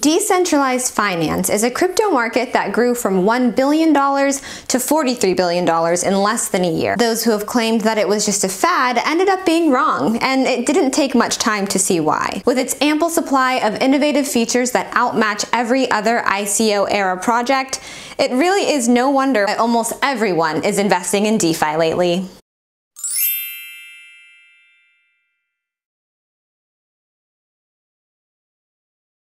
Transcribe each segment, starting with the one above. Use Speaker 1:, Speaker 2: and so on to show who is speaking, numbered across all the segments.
Speaker 1: Decentralized finance is a crypto market that grew from $1 billion to $43 billion in less than a year. Those who have claimed that it was just a fad ended up being wrong, and it didn't take much time to see why. With its ample supply of innovative features that outmatch every other ICO-era project, it really is no wonder that almost everyone is investing in DeFi lately.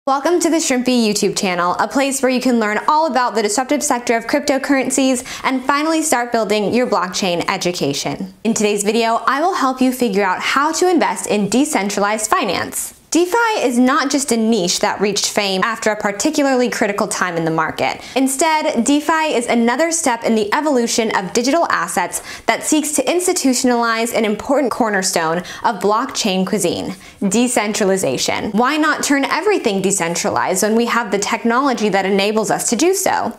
Speaker 1: Welcome to the Shrimpy YouTube channel, a place where you can learn all about the disruptive sector of cryptocurrencies and finally start building your blockchain education. In today's video, I will help you figure out how to invest in decentralized finance. DeFi is not just a niche that reached fame after a particularly critical time in the market. Instead, DeFi is another step in the evolution of digital assets that seeks to institutionalize an important cornerstone of blockchain cuisine: decentralization. Why not turn everything decentralized when we have the technology that enables us to do so?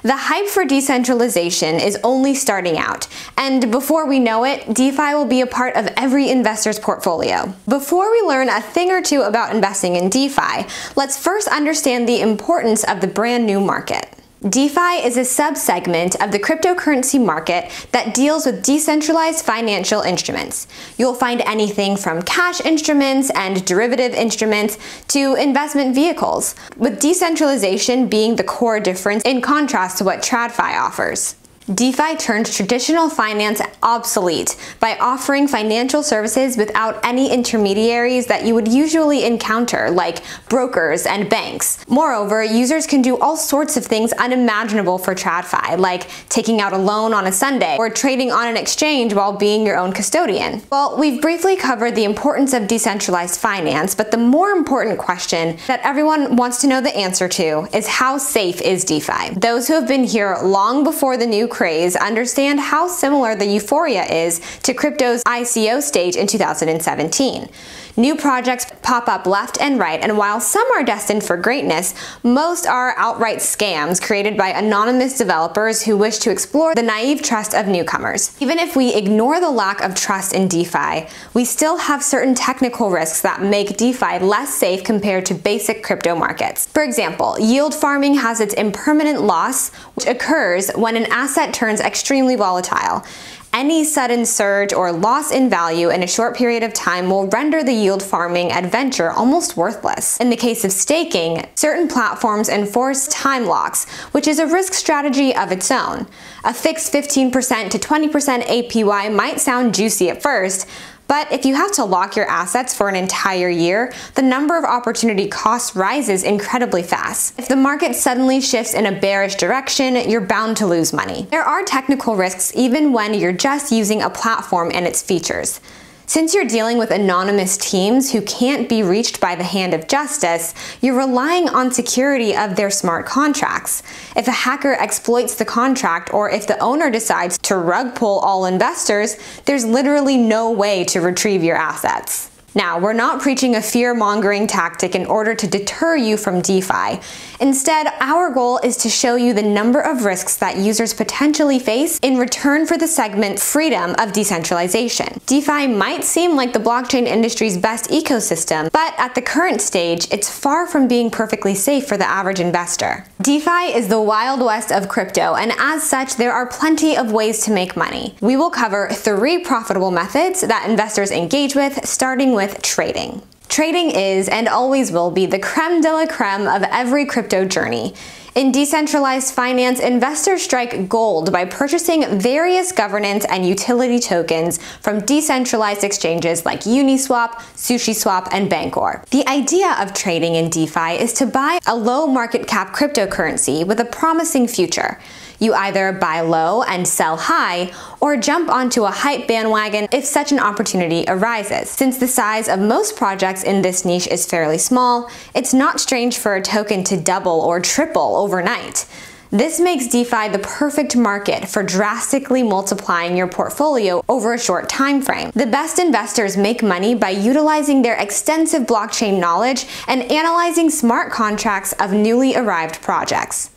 Speaker 1: The hype for decentralization is only starting out, and before we know it, DeFi will be a part of every investor's portfolio. Before we learn a thing or two about investing in DeFi, let's first understand the importance of the brand new market. DeFi is a sub-segment of the cryptocurrency market that deals with decentralized financial instruments. You'll find anything from cash instruments and derivative instruments to investment vehicles, with decentralization being the core difference in contrast to what TradFi offers. DeFi turns traditional finance obsolete by offering financial services without any intermediaries that you would usually encounter, like brokers and banks. Moreover, users can do all sorts of things unimaginable for TradFi, like taking out a loan on a Sunday or trading on an exchange while being your own custodian. Well, we've briefly covered the importance of decentralized finance, but the more important question that everyone wants to know the answer to is, how safe is DeFi? Those who have been here long before the new craze understand how similar the euphoria is to crypto's ICO stage in 2017. New projects pop up left and right, and while some are destined for greatness, most are outright scams created by anonymous developers who wish to explore the naive trust of newcomers. Even if we ignore the lack of trust in DeFi, we still have certain technical risks that make DeFi less safe compared to basic crypto markets. For example, yield farming has its impermanent loss, which occurs when an asset turns extremely volatile. Any sudden surge or loss in value in a short period of time will render the yield farming adventure almost worthless. In the case of staking, certain platforms enforce time locks, which is a risk strategy of its own. A fixed 15% to 20% APY might sound juicy at first, but if you have to lock your assets for an entire year, the number of opportunity costs rises incredibly fast. If the market suddenly shifts in a bearish direction, you're bound to lose money. There are technical risks even when you're just using a platform and its features. Since you're dealing with anonymous teams who can't be reached by the hand of justice, you're relying on security of their smart contracts. If a hacker exploits the contract, or if the owner decides to rug pull all investors, there's literally no way to retrieve your assets. Now, we're not preaching a fear-mongering tactic in order to deter you from DeFi. Instead, our goal is to show you the number of risks that users potentially face in return for the segment freedom of decentralization. DeFi might seem like the blockchain industry's best ecosystem, but at the current stage, it's far from being perfectly safe for the average investor. DeFi is the Wild West of crypto, and as such, there are plenty of ways to make money. We will cover 3 profitable methods that investors engage with, starting with trading. Trading is and always will be the creme de la creme of every crypto journey. In decentralized finance, investors strike gold by purchasing various governance and utility tokens from decentralized exchanges like Uniswap, SushiSwap, and Bancor. The idea of trading in DeFi is to buy a low market cap cryptocurrency with a promising future. You either buy low and sell high, or jump onto a hype bandwagon if such an opportunity arises. Since the size of most projects in this niche is fairly small, it's not strange for a token to double or triple overnight. This makes DeFi the perfect market for drastically multiplying your portfolio over a short time frame. The best investors make money by utilizing their extensive blockchain knowledge and analyzing smart contracts of newly arrived projects.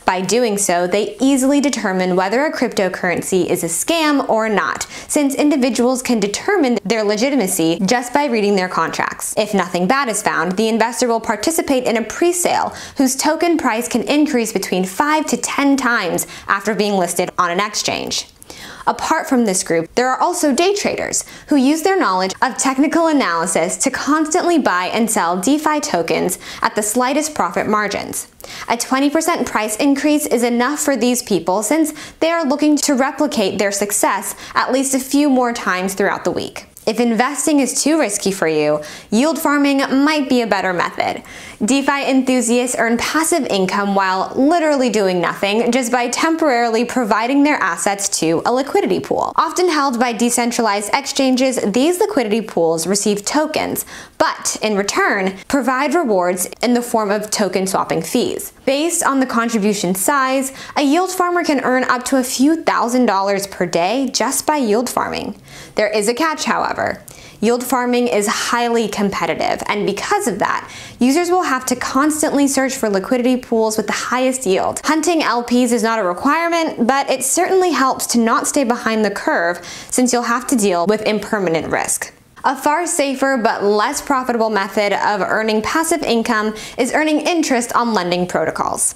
Speaker 1: By doing so, they easily determine whether a cryptocurrency is a scam or not, since individuals can determine their legitimacy just by reading their contracts. If nothing bad is found, the investor will participate in a pre-sale whose token price can increase between 5 to 10 times after being listed on an exchange. Apart from this group, there are also day traders who use their knowledge of technical analysis to constantly buy and sell DeFi tokens at the slightest profit margins. A 20% price increase is enough for these people since they are looking to replicate their success at least a few more times throughout the week. If investing is too risky for you, yield farming might be a better method. DeFi enthusiasts earn passive income while literally doing nothing just by temporarily providing their assets to a liquidity pool. Often held by decentralized exchanges, these liquidity pools receive tokens, but in return, provide rewards in the form of token swapping fees. Based on the contribution size, a yield farmer can earn up to a few $1,000s per day just by yield farming. There is a catch, however. Yield farming is highly competitive, and because of that, users will have to constantly search for liquidity pools with the highest yield. Hunting LPs is not a requirement, but it certainly helps to not stay behind the curve since you'll have to deal with impermanent risk. A far safer but less profitable method of earning passive income is earning interest on lending protocols.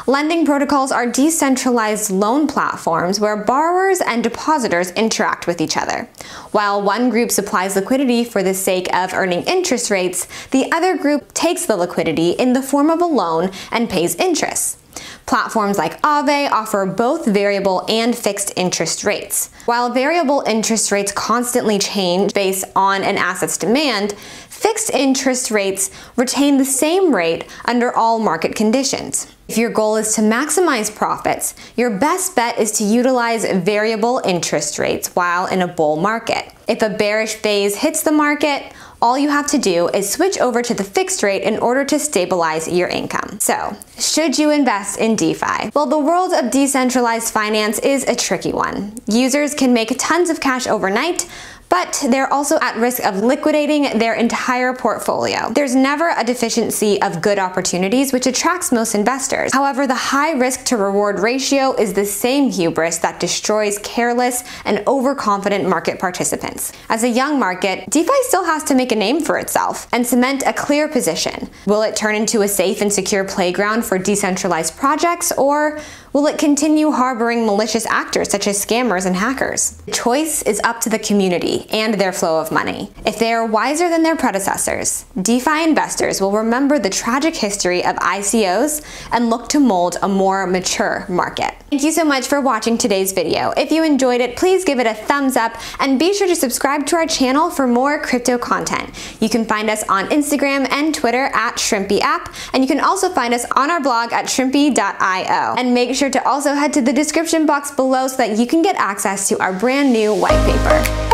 Speaker 1: Lending protocols are decentralized loan platforms where borrowers and depositors interact with each other. While one group supplies liquidity for the sake of earning interest rates, the other group takes the liquidity in the form of a loan and pays interest. Platforms like Aave offer both variable and fixed interest rates. While variable interest rates constantly change based on an asset's demand, fixed interest rates retain the same rate under all market conditions. If your goal is to maximize profits, your best bet is to utilize variable interest rates while in a bull market. If a bearish phase hits the market, all you have to do is switch over to the fixed rate in order to stabilize your income. So, should you invest in DeFi? Well, the world of decentralized finance is a tricky one. Users can make tons of cash overnight, but they're also at risk of liquidating their entire portfolio. There's never a deficiency of good opportunities, which attracts most investors. However, the high risk to reward ratio is the same hubris that destroys careless and overconfident market participants. As a young market, DeFi still has to make a name for itself and cement a clear position. Will it turn into a safe and secure playground for decentralized projects, or will it continue harboring malicious actors such as scammers and hackers? The choice is up to the community and their flow of money. If they are wiser than their predecessors, DeFi investors will remember the tragic history of ICOs and look to mold a more mature market. Thank you so much for watching today's video. If you enjoyed it, please give it a thumbs up and be sure to subscribe to our channel for more crypto content. You can find us on Instagram and Twitter at ShrimpyApp, and you can also find us on our blog at shrimpy.io. And make sure to also head to the description box below so that you can get access to our brand new white paper.